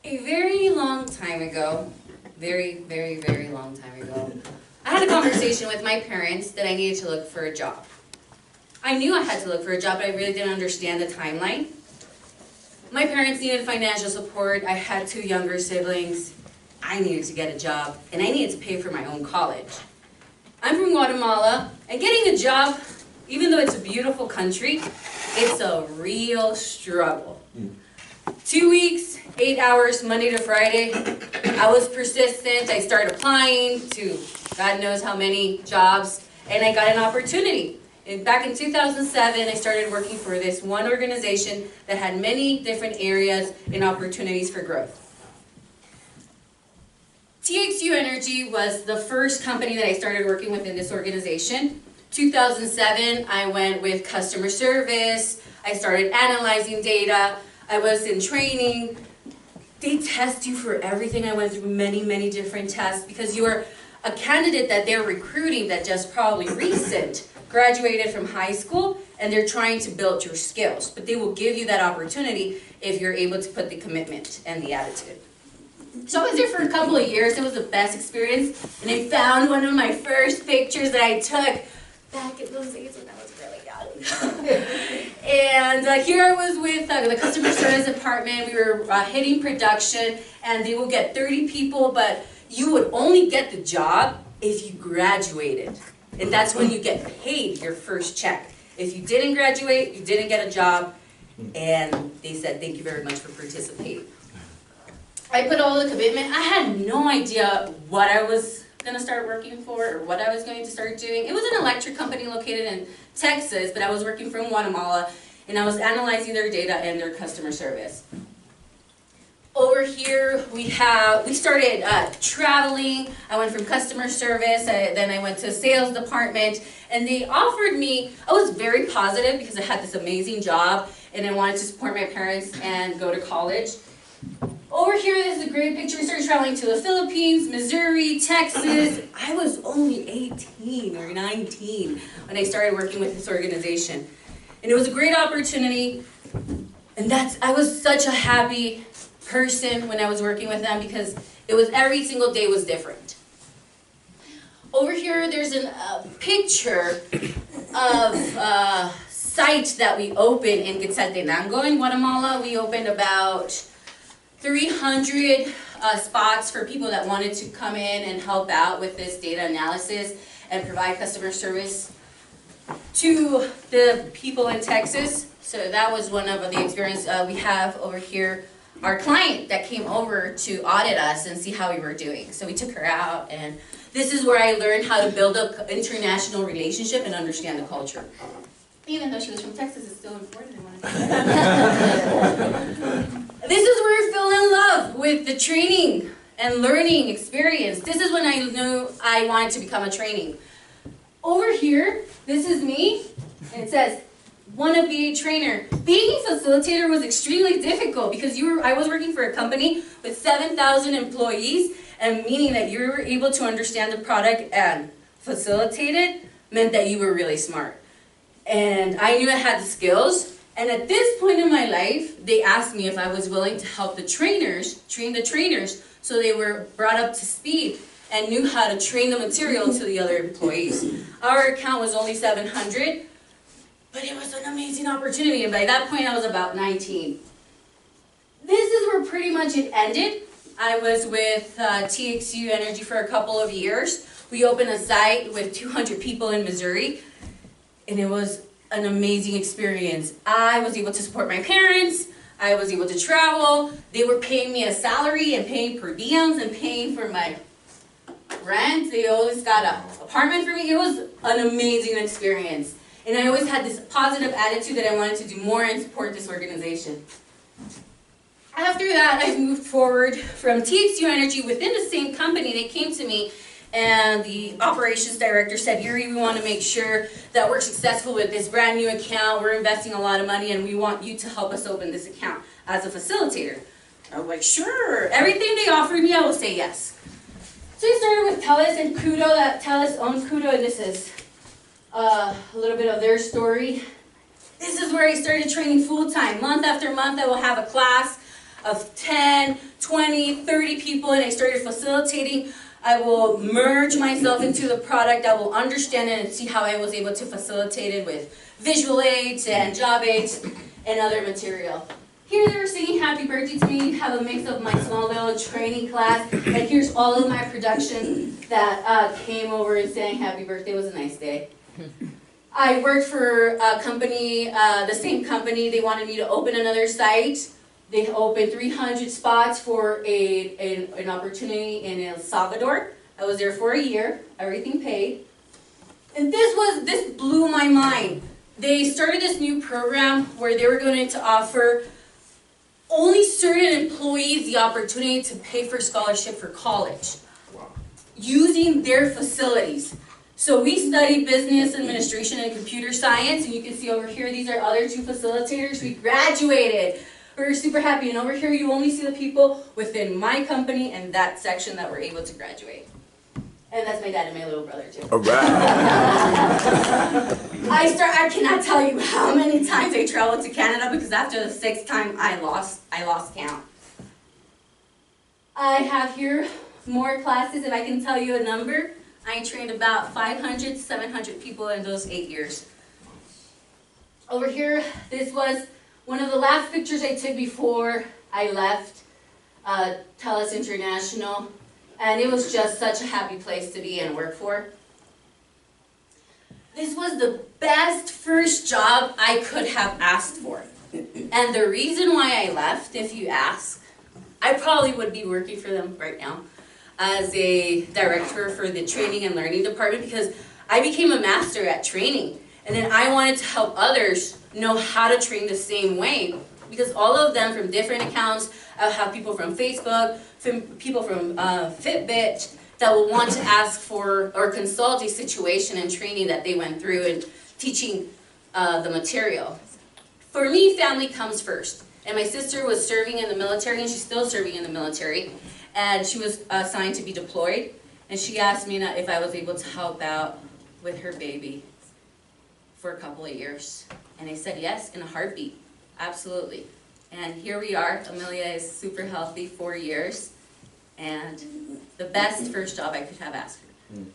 A very long time ago, very long time ago, I had a conversation with my parents that I needed to look for a job. I knew I had to look for a job, but I really didn't understand the timeline. My parents needed financial support. I had 2 younger siblings. I needed to get a job, and I needed to pay for my own college. I'm from Guatemala, and getting a job, even though it's a beautiful country, it's a real struggle. 2 weeks, 8 hours, Monday to Friday. I was persistent. I started applying to God knows how many jobs, and I got an opportunity. And back in 2007, I started working for this one organization that had many different areas and opportunities for growth. TXU Energy was the first company that I started working with in this organization. 2007, I went with customer service. I started analyzing data. I was in training. They test you for everything. I went through many different tests because you are a candidate that they're recruiting that just probably recent graduated from high school, and they're trying to build your skills. But they will give you that opportunity if you're able to put the commitment and the attitude. So I was there for a couple of years. It was the best experience. And I found one of my first pictures that I took back in those days when I was really young. And here I was with the customer service department. We were hitting production, and they will get 30 people, but you would only get the job if you graduated. And that's when you get paid your first check. If you didn't graduate, you didn't get a job, and they said, thank you very much for participating. I put all the commitment. I had no idea what I was going to start working for or what I was going to start doing. It was an electric company located in Texas, but I was working from Guatemala, and I was analyzing their data and their customer service. Over here, we started traveling. I went from customer service, then I went to sales department, and they offered me, I was very positive because I had this amazing job, and I wanted to support my parents and go to college. Over here, this is a great picture. We started traveling to the Philippines, Missouri, Texas. I was only 18 or 19 when I started working with this organization. And it was a great opportunity, and I was such a happy person when I was working with them because it was every single day was different. Over here, there's a picture of a site that we opened in Quetzaltenango in Guatemala. We opened about 300 spots for people that wanted to come in and help out with this data analysis and provide customer service to the people in Texas. So that was one of the experiences we have over here. Our client that came over to audit us and see how we were doing. So we took her out, and this is where I learned how to build an international relationship and understand the culture. Even though she was from Texas, it's still important. This is where I fell in love with the training and learning experience. This is when I knew I wanted to become a trainee. Over here, this is me, and it says, want to be a trainer. Being a facilitator was extremely difficult because I was working for a company with 7,000 employees, and meaning that you were able to understand the product and facilitate it meant that you were really smart. And I knew I had the skills, and at this point in my life, they asked me if I was willing to help the trainers, train the trainers, so they were brought up to speed and knew how to train the material to the other employees. Our account was only 700, but it was an amazing opportunity, and by that point I was about 19. This is where pretty much it ended. I was with TXU Energy for a couple of years. We opened a site with 200 people in Missouri, and it was an amazing experience. I was able to support my parents. I was able to travel. They were paying me a salary and paying per diems and paying for my rent. They always got an apartment for me. It was an amazing experience. And I always had this positive attitude that I wanted to do more and support this organization. After that, I moved forward from TXU Energy. Within the same company, they came to me, and the operations director said, Yuri, we want to make sure that we're successful with this brand new account. We're investing a lot of money, and we want you to help us open this account as a facilitator. I was like, sure. Everything they offered me, I will say yes. So I started with TELUS and Kudo. That TELUS owned Kudo, and this is a little bit of their story. This is where I started training full-time. Month after month, I will have a class of 10, 20, 30 people and I started facilitating, I will merge myself into the product, I will understand it and see how I was able to facilitate it with visual aids and job aids and other material. Here they were singing happy birthday to me, have a mix of my small little training class, and here's all of my production that came over and sang happy birthday. It was a nice day. I worked for a company, the same company, they wanted me to open another site. They opened 300 spots for an opportunity in El Salvador. I was there for a year, everything paid. And this blew my mind. They started this new program where they were going to offer only certain employees the opportunity to pay for scholarship for college, using their facilities. So we studied business administration and computer science, and you can see over here, these are other two facilitators. We graduated. We're super happy, and over here you only see the people within my company and that section that were able to graduate. And that's my dad and my little brother too. All right. I cannot tell you how many times I traveled to Canada because after the 6th time I lost count. I have here more classes. If I can tell you a number, I trained about 500 to 700 people in those 8 years. Over here, this was one of the last pictures I took before I left TELUS International, and it was just such a happy place to be and work for. This was the best first job I could have asked for. And the reason why I left, if you ask, I probably would be working for them right now as a director for the training and learning department because I became a master at training. And then I wanted to help others know how to train the same way because all of them from different accounts, I'll have people from Facebook, people from Fitbit that will want to ask for or consult a situation and training that they went through and teaching the material. For me, family comes first. And my sister was serving in the military, and she's still serving in the military. And she was assigned to be deployed. And she asked me if I was able to help out with her baby for a couple of years. And I said yes, in a heartbeat. Absolutely. And here we are. Amelia is super healthy, 4 years. And the best first job I could have asked for.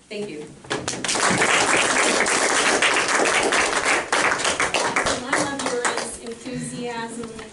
Thank you. I love Yuri's enthusiasm and